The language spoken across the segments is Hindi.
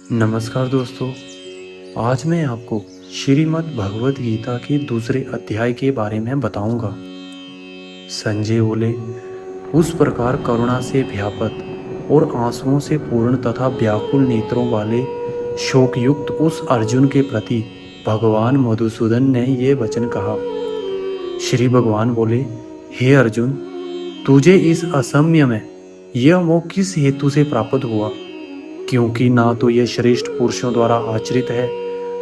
नमस्कार दोस्तों। आज मैं आपको श्रीमद् भगवत गीता के दूसरे अध्याय के बारे में बताऊंगा। संजय बोले, उस प्रकार करुणा से व्यापत और आंसुओं से पूर्ण तथा व्याकुल नेत्रों वाले शोकयुक्त उस अर्जुन के प्रति भगवान मधुसूदन ने ये वचन कहा। श्री भगवान बोले, हे अर्जुन, तुझे इस असम्य में यह मोह किस हेतु से प्राप्त हुआ? क्योंकि ना तो यह श्रेष्ठ पुरुषों द्वारा आचरित है,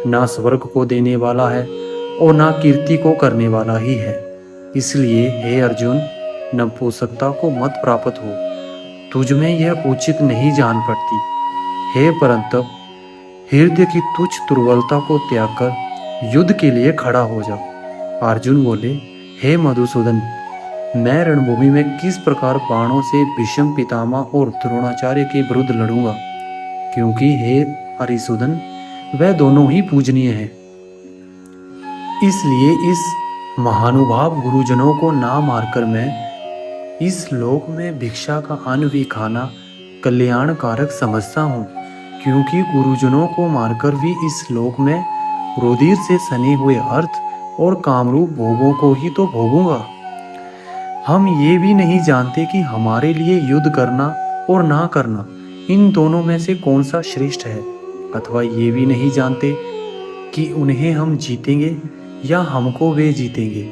ना स्वर्ग को देने वाला है और ना कीर्ति को करने वाला ही है। इसलिए हे अर्जुन, नपुंसकता को मत प्राप्त हो, तुझ में यह उचित नहीं जान पड़ती। हे परंतप, हृदय की तुच्छ दुर्बलता को त्याग कर युद्ध के लिए खड़ा हो जा। अर्जुन बोले, हे मधुसूदन, मैं रणभूमि में किस प्रकार बाणों से भीष्म पितामह और द्रोणाचार्य के विरुद्ध लड़ूंगा? क्योंकि हे हरिसूदन, वह दोनों ही पूजनीय हैं। इसलिए इस महानुभाव गुरुजनों को ना मारकर मैं इस लोक में भिक्षा का अन्न भी खाना कल्याणकारक समझता हूँ। क्योंकि गुरुजनों को मारकर भी इस लोक में रुधिर से सने हुए अर्थ और कामरूप भोगों को ही तो भोगूंगा। हम ये भी नहीं जानते कि हमारे लिए युद्ध करना और ना करना, इन दोनों में से कौन सा श्रेष्ठ है, अथवा ये भी नहीं जानते कि उन्हें हम जीतेंगे या हमको वे जीतेंगे।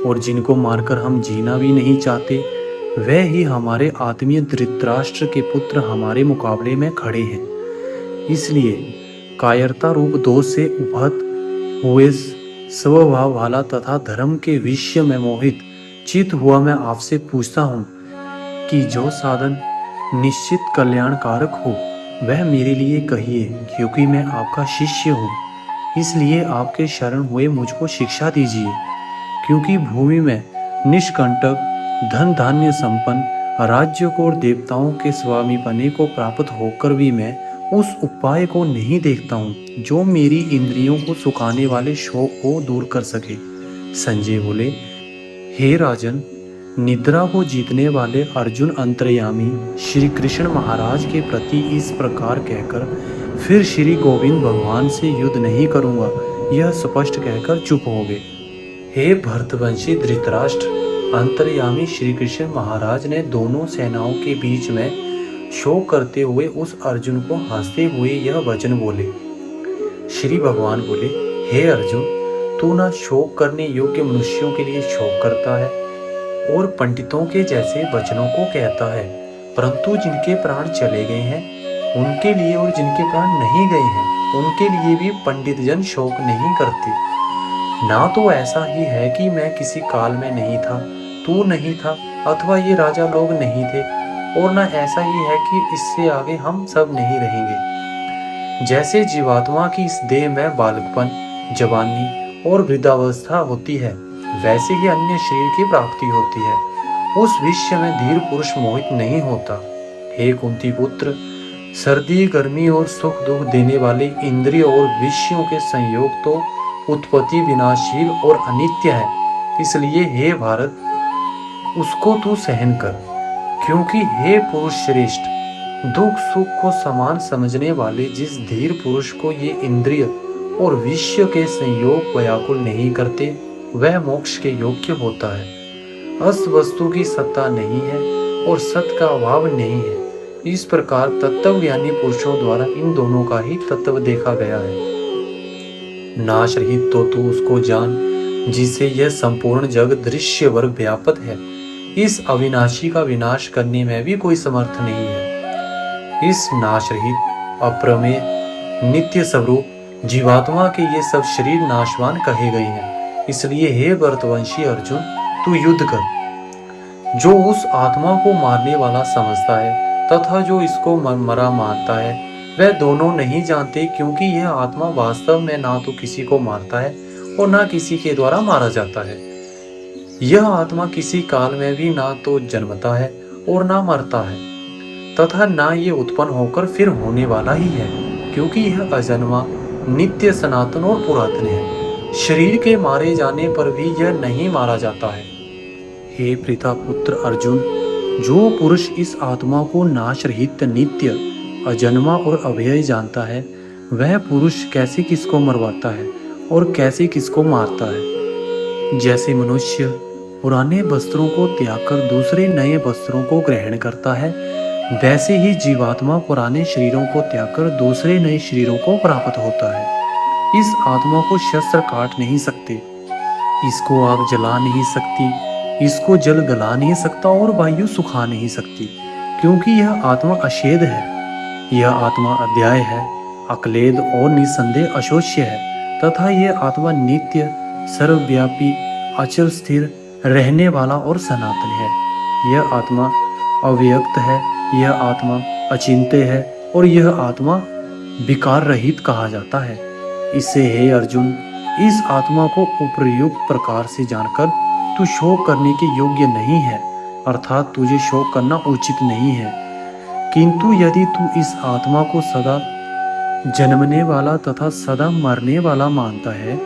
और जिनको मारकर हम जीना भी नहीं चाहते, वह ही हमारे आत्मीय धृतराष्ट्र के पुत्र हमारे मुकाबले में खड़े हैं। इसलिए कायरता रूप दोष से उपहत हुए स्वभाव वाला तथा धर्म के विषय में मोहित चित हुआ मैं आपसे पूछता हूँ कि जो साधन निश्चित कल्याणकारक हो वह मेरे लिए कहिए, क्योंकि मैं आपका शिष्य हूँ। इसलिए आपके शरण हुए मुझको शिक्षा दीजिए। क्योंकि भूमि में निष्कंटक धन धान्य संपन्न राज्य को और देवताओं के स्वामी बने को प्राप्त होकर भी मैं उस उपाय को नहीं देखता हूँ जो मेरी इंद्रियों को सुखाने वाले शोक को दूर कर सके। संजय बोले, हे राजन, निद्रा को जीतने वाले अर्जुन अंतर्यामी श्री कृष्ण महाराज के प्रति इस प्रकार कहकर फिर श्री गोविंद भगवान से युद्ध नहीं करूंगा, यह स्पष्ट कहकर चुप हो गए। हे भरतवंशी धृतराष्ट्र, अंतर्यामी श्री कृष्ण महाराज ने दोनों सेनाओं के बीच में शोक करते हुए उस अर्जुन को हंसते हुए यह वचन बोले। श्री भगवान बोले, हे अर्जुन, तू ना शोक करने योग्य मनुष्यों के लिए शोक करता है और पंडितों के जैसे वचनों को कहता है, परंतु जिनके प्राण चले गए हैं उनके लिए और जिनके प्राण नहीं गए हैं उनके लिए भी पंडित जन शोक नहीं करते। ना तो ऐसा ही है कि मैं किसी काल में नहीं था, तू नहीं था, अथवा ये राजा लोग नहीं थे, और ना ऐसा ही है कि इससे आगे हम सब नहीं रहेंगे। जैसे जीवात्मा की इस देह में बालकपन, जवानी और वृद्धावस्था होती है, वैसे ही अन्य शरीर की प्राप्ति होती है। उस विषय में धीर पुरुष मोहित नहीं होता। हे कुंती पुत्र, सर्दी गर्मी और सुख दुख देने वाले इंद्रिय और विषयों के संयोग तो उत्पत्ति विनाशील और अनित्य है। इसलिए हे भारत, उसको तू सहन कर। क्योंकि हे पुरुष श्रेष्ठ, दुख सुख को समान समझने वाले जिस धीर पुरुष को ये इंद्रिय और विषय के संयोग व्याकुल नहीं करते, वह मोक्ष के योग्य होता है। अस वस्तु की सत्ता नहीं है और सत का अभाव नहीं है। इस प्रकार तत्वज्ञानी पुरुषों द्वारा इन दोनों का ही तत्व देखा गया है। नाश रहित तो तू उसको जान जिसे यह संपूर्ण जग दृश्य वर्ग व्यापक है। इस अविनाशी का विनाश करने में भी कोई समर्थ नहीं है। इस नाश रहित अप्रमेय नित्य स्वरूप जीवात्मा के ये सब शरीर नाशवान कहे गए हैं। इसलिए हे भरतवंशी अर्जुन, तू युद्ध कर। जो उस आत्मा को मारने वाला समझता है तथा जो इसको मरा मानता है, वह दोनों नहीं जानते। क्योंकि यह आत्मा वास्तव में ना तो किसी को मारता है और ना किसी के द्वारा मारा जाता है। यह आत्मा किसी काल में भी ना तो जन्मता है और ना मरता है, तथा ना ये उत्पन्न होकर फिर होने वाला ही है। क्योंकि यह अजन्मा, नित्य, सनातन और पुरातन है। शरीर के मारे जाने पर भी यह नहीं मारा जाता है। हे प्रीता पुत्र अर्जुन, जो पुरुष इस आत्मा को नाश रहित, नित्य, अजन्मा और अभेय जानता है, वह पुरुष कैसे किसको मरवाता है और कैसे किसको मारता है। जैसे मनुष्य पुराने वस्त्रों को त्याग कर दूसरे नए वस्त्रों को ग्रहण करता है, वैसे ही जीवात्मा पुराने शरीरों को त्याग कर दूसरे नए शरीरों को प्राप्त होता है। इस आत्मा को शस्त्र काट नहीं सकते, इसको आग जला नहीं सकती, इसको जल गला नहीं सकता और वायु सुखा नहीं सकती, क्योंकि यह आत्मा अशेद है। यह आत्मा अध्याय है, अक्लेद और निसंदेह अशोच्य है, तथा यह आत्मा नित्य, सर्वव्यापी, अचल स्थिर, रहने वाला और सनातन है। यह आत्मा अव्यक्त है, यह आत्मा अचिंत्य है और यह आत्मा विकार रहित कहा जाता है। इससे हे अर्जुन, इस आत्मा को उपयुक्त प्रकार से जानकर तू शोक करने के योग्य नहीं है, अर्थात तुझे शोक करना उचित नहीं है। किंतु यदि तू इस आत्मा को सदा जन्मने वाला तथा सदा मरने वाला मानता है,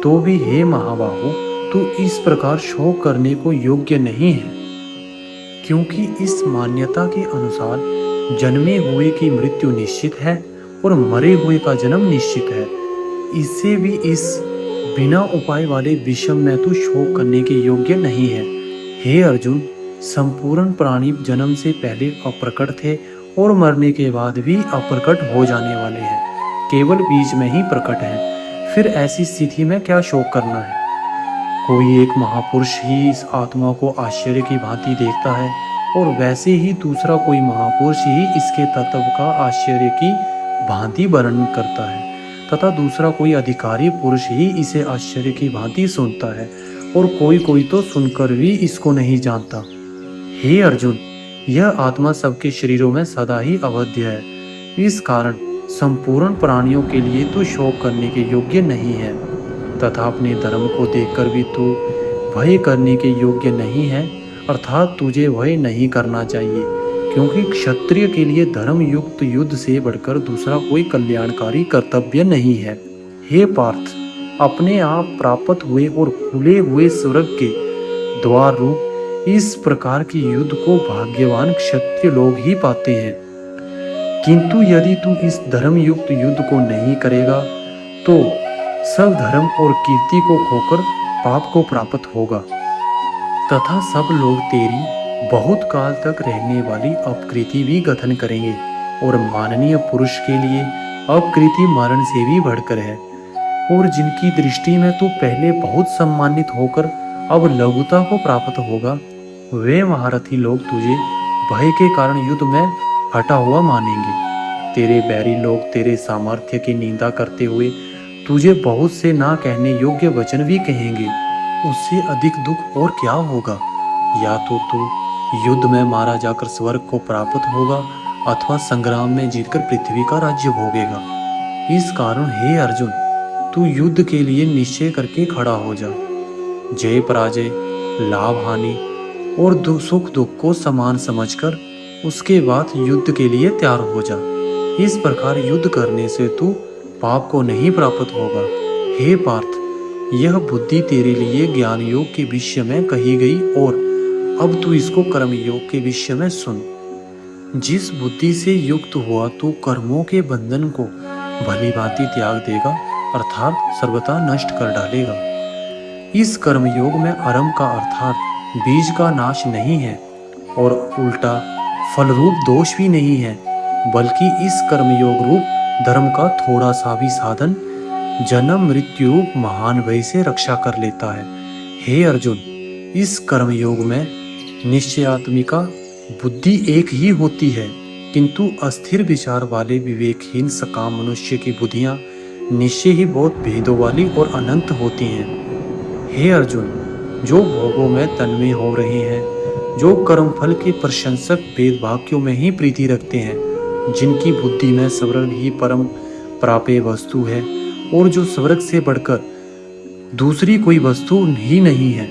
तो भी हे महाबाहु, तू इस प्रकार शोक करने को योग्य नहीं है, क्योंकि इस मान्यता के अनुसार जन्मे हुए की मृत्यु निश्चित है और मरे हुए का जन्म निश्चित है। इससे भी इस बिना उपाय वाले विषम में तू शोक करने के योग्य नहीं है। हे अर्जुन, संपूर्ण प्राणी जन्म से पहले अप्रकट थे और मरने के बाद भी अप्रकट हो जाने वाले हैं, केवल बीच में ही प्रकट हैं। फिर ऐसी स्थिति में क्या शोक करना है? कोई एक महापुरुष ही इस आत्मा को आश्चर्य की भांति देखता है और वैसे ही दूसरा कोई महापुरुष ही इसके तत्व का आश्चर्य की भांति वर्णन करता है, तथा दूसरा कोई अधिकारी पुरुष ही इसे आश्चर्य की भांति सुनता है और कोई कोई तो सुनकर भी इसको नहीं जानता। हे अर्जुन, यह आत्मा सबके शरीरों में सदा ही अवध्य है। इस कारण संपूर्ण प्राणियों के लिए तू शोक करने के योग्य नहीं है, तथा अपने धर्म को देखकर भी तू भय करने के योग्य नहीं है, अर्थात तुझे भय नहीं करना चाहिए, क्योंकि क्षत्रिय के लिए धर्म युक्त युद्ध से बढ़कर दूसरा कोई कल्याणकारी कर्तव्य नहीं है। हे पार्थ, अपने आप प्राप्त हुए और खुले हुए स्वर्ग के द्वार रूप इस प्रकार के युद्ध को भाग्यवान क्षत्रिय लोग ही पाते हैं। किंतु यदि तू इस धर्म युक्त युद्ध को नहीं करेगा, तो सब धर्म और कीर्ति को खोकर पाप को प्राप्त होगा, तथा सब लोग तेरी बहुत काल तक रहने वाली अपकृति भी गठन करेंगे। और माननीय पुरुष के लिए अपकृति मरण से भी बढ़कर है, और जिनकी दृष्टि में तू पहले बहुत सम्मानित होकर अब लघुता को प्राप्त होगा, वे महारथी लोग तुझे भय के कारण युद्ध में हटा हुआ मानेंगे। तेरे बैरी लोग तेरे सामर्थ्य की निंदा करते हुए तुझे बहुत से ना कहने योग्य वचन भी कहेंगे। उससे अधिक दुख और क्या होगा? या तो तू युद्ध में मारा जाकर स्वर्ग को प्राप्त होगा, अथवा संग्राम में जीतकर पृथ्वी का राज्य भोगेगा। इस कारण हे अर्जुन, तू युद्ध के लिए निश्चय करके खड़ा हो जा। जय पराजय, लाभ हानि और सुख दुख को समान समझकर उसके बाद युद्ध के लिए तैयार हो जा। इस प्रकार युद्ध करने से तू पाप को नहीं प्राप्त होगा। हे पार्थ, यह बुद्धि तेरे लिए ज्ञान योग के विषय में कही गई, और अब तू इसको कर्म योग के विषय में सुन। जिस बुद्धि से युक्त हुआ तू कर्मों के बंधन को भली भांति त्याग देगा, अर्थात सर्वथा नष्ट कर डालेगा। इस कर्म योग में आरंभ का अर्थात बीज का नाश नहीं है और उल्टा फल रूप दोष भी नहीं है, बल्कि इस कर्मयोग रूप धर्म का थोड़ा सा भी साधन जन्म मृत्यु रूप महान भय से रक्षा कर लेता है। हे अर्जुन, इस कर्मयोग में निश्चयात्मिका बुद्धि एक ही होती है, किंतु अस्थिर विचार वाले विवेकहीन सकाम मनुष्य की बुद्धियां निश्चय ही बहुत भेदों वाली और अनंत होती हैं। हे अर्जुन, जो भोगों में तन्मय हो रहे हैं, जो कर्मफल के प्रशंसक वेद वाक्यों में ही प्रीति रखते हैं, जिनकी बुद्धि में स्वर्ग ही परम प्राप्य वस्तु है और जो स्वर्ग से बढ़कर दूसरी कोई वस्तु ही नहीं है,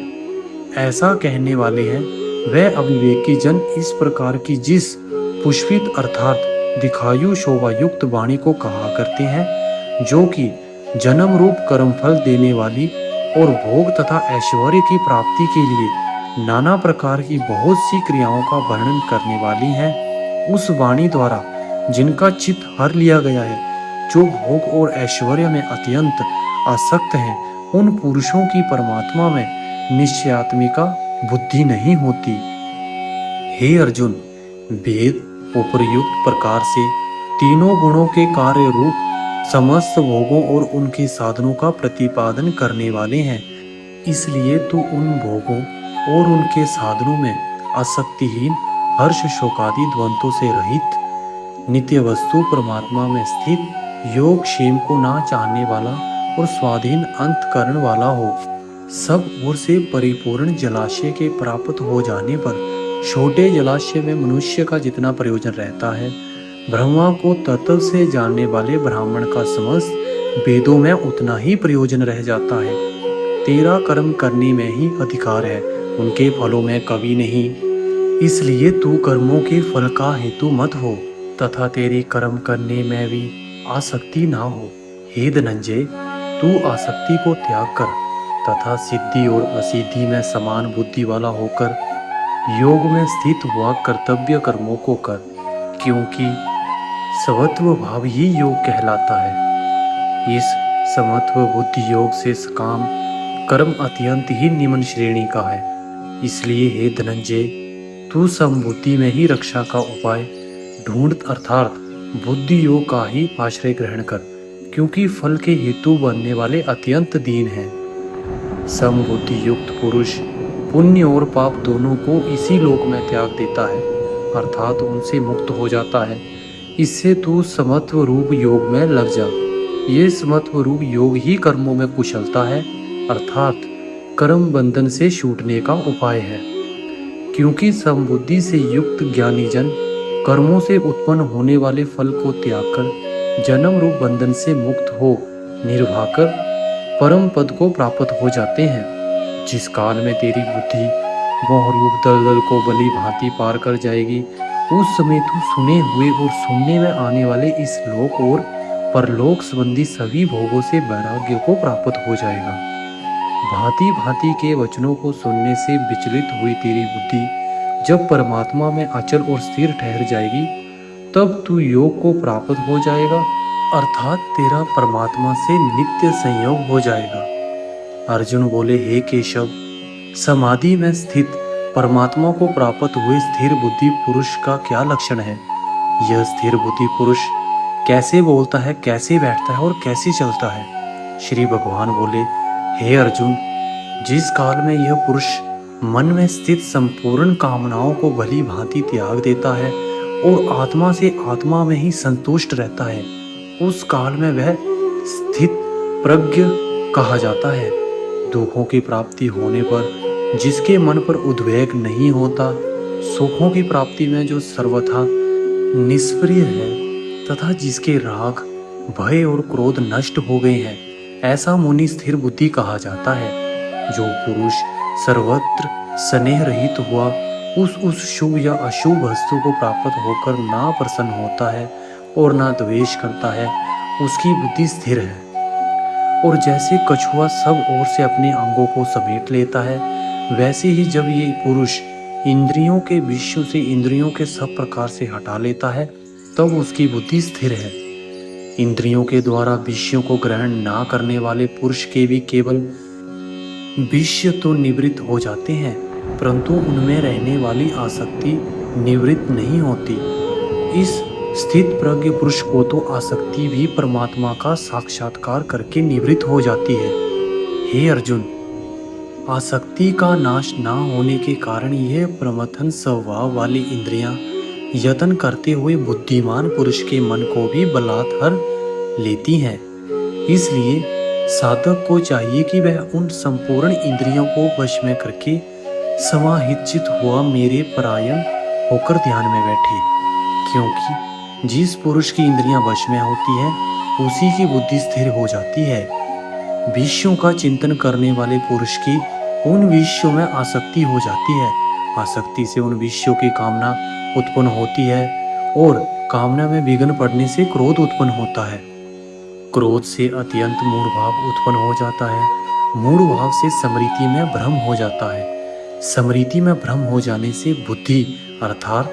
ऐसा कहने वाले हैं, वह अविवेकी जन इस प्रकार की जिस पुष्पित अर्थात दिखायु शोभा युक्त वाणी को कहा करते हैं, जो कि जन्म रूप कर्मफल देने वाली और भोग तथा ऐश्वर्य की प्राप्ति के लिए नाना प्रकार की बहुत सी क्रियाओं का वर्णन करने वाली है, उस वाणी द्वारा जिनका चित्त हर लिया गया है, जो भोग और ऐश्वर्य में अत्यंत आसक्त हैं, उन पुरुषों की परमात्मा में निश्चयात्मिका बुद्धि नहीं होती। हे अर्जुन, वेद उपर्युक्त प्रकार से तीनों गुणों के कार्य रूप समस्त भोगों और उनके साधनों का प्रतिपादन करने वाले हैं। इसलिए तू उन भोगों और उनके साधनों में आसक्तिहीन, हर्ष शोकादि द्वंद्वों से रहित, नित्य वस्तु परमात्मा में स्थित, योग क्षेम को ना चाहने वाला और स्वाधीन अंतःकरण वाला हो। सब ओर से परिपूर्ण जलाशय के प्राप्त हो जाने पर छोटे जलाशय में मनुष्य का जितना प्रयोजन रहता है, ब्रह्मा को तत्व से जानने वाले ब्राह्मण का समस्त वेदों में उतना ही प्रयोजन रह जाता है। तेरा कर्म करने में ही अधिकार है, उनके फलों में कभी नहीं। इसलिए तू कर्मों के फल का हेतु मत हो तथा तेरी कर्म करने में भी आसक्ति ना हो। हे धनंजय, तू आसक्ति को त्याग कर तथा सिद्धि और असिद्धि में समान बुद्धि वाला होकर योग में स्थित हुआ कर्तव्य कर्मों को कर, क्योंकि समत्व भाव ही योग कहलाता है। इस समत्व बुद्धि योग से सकाम कर्म अत्यंत ही निम्न श्रेणी का है। इसलिए हे धनंजय, तू समबुद्धि में ही रक्षा का उपाय ढूंढ अर्थात बुद्धि योग का ही आश्रय ग्रहण कर, क्योंकि फल के हेतु बनने वाले अत्यंत दीन हैं। समबुद्धि युक्त पुरुष पुण्य और पाप दोनों को इसी लोक में त्याग देता है, अर्थात उनसे मुक्त हो जाता है। इससे तू समत्व रूप योग में लग जा। ये समत्व रूप योग ही कर्मों में कुशलता है, अर्थात कर्म बंधन से छूटने का उपाय है। क्योंकि समबुद्धि से युक्त ज्ञानी जन कर्मों से उत्पन्न होने वाले फल को त्याग कर जन्म रूप बंधन से मुक्त हो निर्भाकर परम पद को प्राप्त हो जाते हैं। जिस काल में तेरी बुद्धि मोहरूप दलदल को भली भांति पार कर जाएगी, उस समय तू सुने हुए और सुनने में आने वाले इस लोक और परलोक संबंधी सभी भोगों से वैराग्य को प्राप्त हो जाएगा। भांति भांति के वचनों को सुनने से विचलित हुई तेरी बुद्धि जब परमात्मा में अचल और स्थिर ठहर जाएगी, तब तू योग को प्राप्त हो जाएगा, अर्थात तेरा परमात्मा से नित्य संयोग हो जाएगा। अर्जुन बोले, हे केशव, समाधि में स्थित परमात्मा को प्राप्त हुए स्थिर बुद्धि पुरुष का क्या लक्षण है? यह स्थिर बुद्धि पुरुष कैसे बोलता है, कैसे बैठता है और कैसे चलता है? श्री भगवान बोले, हे अर्जुन, जिस काल में यह पुरुष मन में स्थित संपूर्ण कामनाओं को भली भांति त्याग देता है और आत्मा से आत्मा में ही संतुष्ट रहता है, उस काल में वह स्थित प्रज्ञ कहा जाता है। दुखों की प्राप्ति होने पर जिसके मन पर उद्वेग नहीं होता, सुखों की प्राप्ति में जो सर्वथा निष्क्रिय है तथा जिसके राग, भय और क्रोध नष्ट हो गए हैं, ऐसा मुनि स्थिर बुद्धि कहा जाता है। जो पुरुष सर्वत्र स्नेह रहित हुआ उस शुभ या अशुभ वस्तु को प्राप्त होकर ना प्रसन्न होता है और ना द्वेष करता है, उसकी बुद्धि स्थिर है। और जैसे कछुआ सब ओर से अपने अंगों को समेट लेता है, वैसे ही जब ये पुरुष इंद्रियों के विषयों से इंद्रियों के सब प्रकार से हटा लेता है, तब उसकी बुद्धि स्थिर है। इंद्रियों के द्वारा विषयों को ग्रहण ना करने वाले पुरुष के भी केवल विषय तो निवृत्त हो जाते हैं, परंतु उनमें रहने वाली आसक्ति निवृत्त नहीं होती। इस स्थित प्रज्ञ पुरुष को तो आसक्ति भी परमात्मा का साक्षात्कार करके निवृत्त हो जाती है। हे अर्जुन, आसक्ति का नाश ना होने के कारण यह प्रमथन स्वभाव वाली इंद्रियां यत्न करते हुए बुद्धिमान पुरुष के मन को भी बलात्कार लेती हैं। इसलिए साधक को चाहिए कि वह उन संपूर्ण इंद्रियों को वश में करके समाहित हुआ मेरे परायण होकर ध्यान में बैठे, क्योंकि जिस पुरुष की इंद्रियां वश में होती हैं, उसी की बुद्धि स्थिर हो जाती है। विषयों का चिंतन करने वाले पुरुष की उन विषयों में आसक्ति हो जाती है। आसक्ति से उन विषयों की कामना उत्पन्न होती है और कामना में विघ्न पड़ने से क्रोध उत्पन्न होता है। क्रोध से अत्यंत मूढ़ भाव उत्पन्न हो जाता है। मूढ़ भाव से स्मृति में भ्रम हो जाता है। स्मृति में भ्रम हो जाने से बुद्धि अर्थात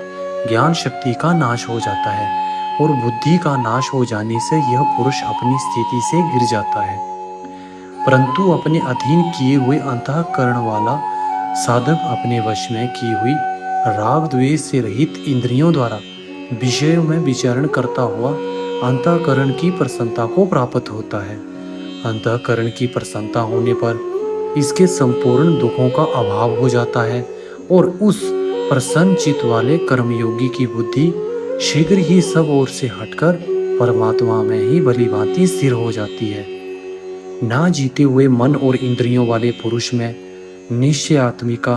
ज्ञान शक्ति का नाश हो जाता है। और बुद्धि का नाश हो जाने से यह पुरुष अपनी स्थिति से गिर जाता है। परंतु अपने अधीन किए हुए अंतःकरण वाला साधक अपने वश में की हुई राग द्वेष से रहित इंद्रियों द्वारा विषयों में विचरण करता हुआ अंतःकरण की प्रसन्नता को प्राप्त होता है। अंतःकरण की प्रसन्नता होने पर इसके संपूर्ण दुखों का अभाव हो जाता है और उस प्रसन्न चित्त वाले कर्मयोगी की बुद्धि शीघ्र ही सब ओर से हटकर परमात्मा में ही भलीभांति स्थिर हो जाती है। ना जीते हुए मन और इंद्रियों वाले पुरुष में निश्चयात्मिका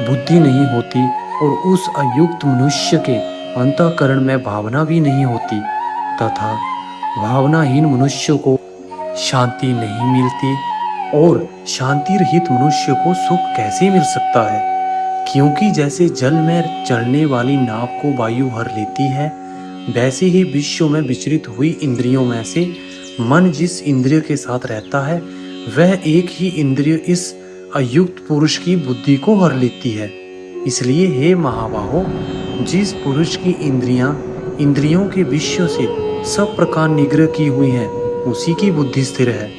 बुद्धि नहीं होती और उस अयुक्त मनुष्य के अंतःकरण में भावना भी नहीं होती तथा भावनाहीन मनुष्य को शांति नहीं मिलती और शांति रहित मनुष्य को सुख कैसे मिल सकता है? क्योंकि जैसे जल में चलने वाली नाव को वायु भर लेती है, वैसे ही विश्व में विचरित हुई इंद्रियों में से मन जिस इंद्रिय के साथ रहता है वह एक ही इंद्रिय इस अयुक्त पुरुष की बुद्धि को हर लेती है। इसलिए हे महाबाहो, जिस पुरुष की इंद्रियों के विषयों से सब प्रकार निग्रह की हुई हैं, उसी की बुद्धि स्थिर है।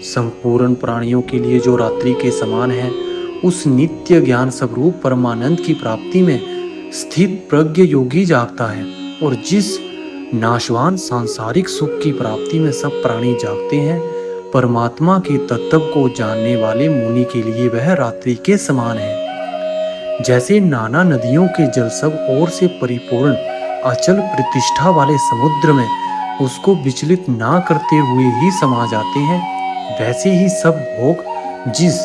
संपूर्ण प्राणियों के लिए जो रात्रि के समान है, उस नित्य ज्ञान स्वरूप परमानंद की प्राप्ति में स्थित प्रज्ञ योगी जागता है और जिस नाशवान सांसारिक सुख की प्राप्ति में सब प्राणी जागते हैं, परमात्मा के तत्व को जानने वाले मुनि के लिए वह रात्रि के समान है। जैसे नाना नदियों के जल सब ओर से परिपूर्ण अचल प्रतिष्ठा वाले समुद्र में उसको विचलित ना करते हुए ही समा जाते हैं, वैसे ही सब भोग जिस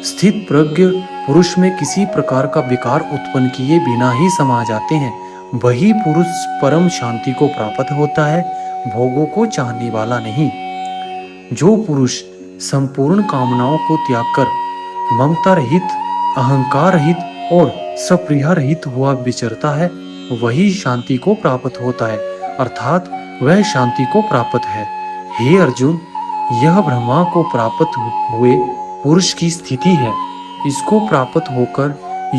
स्थित प्रज्ञ पुरुष में किसी प्रकार का विकार उत्पन्न किए बिना ही समा जाते हैं, वही पुरुष परम शांति को प्राप्त होता है, भोगों को चाहने वाला नहीं। जो पुरुष संपूर्ण कामनाओं को त्याग कर ममता रहित, अहंकार रहित और सप्रिया रहित हुआ विचरता है, वही शांति को प्राप्त होता है, अर्थात वह शांति को प्राप्त है। हे अर्जुन, यह ब्रह्मा को प्राप्त हुए पुरुष की स्थिति है। इसको प्राप्त होकर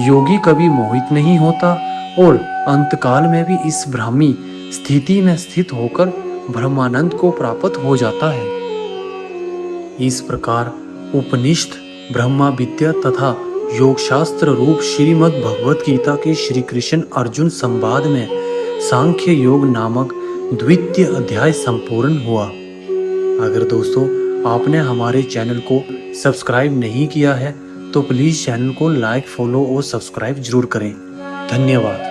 योगी कभी मोहित नहीं होता और अंतकाल में भी इस ब्राह्मी स्थिति में स्थित होकर ब्रह्मानंद को प्राप्त हो जाता है। इस प्रकार उपनिषद, ब्रह्मा विद्या तथा योग शास्त्र रूप श्रीमद् भगवत गीता के श्री कृष्ण अर्जुन संवाद में सांख्य योग नामक द्वितीय अध्याय संपूर्ण हुआ। अगर दोस्तों आपने हमारे चैनल को सब्सक्राइब नहीं किया है तो प्लीज़ चैनल को लाइक, फॉलो और सब्सक्राइब जरूर करें। धन्यवाद।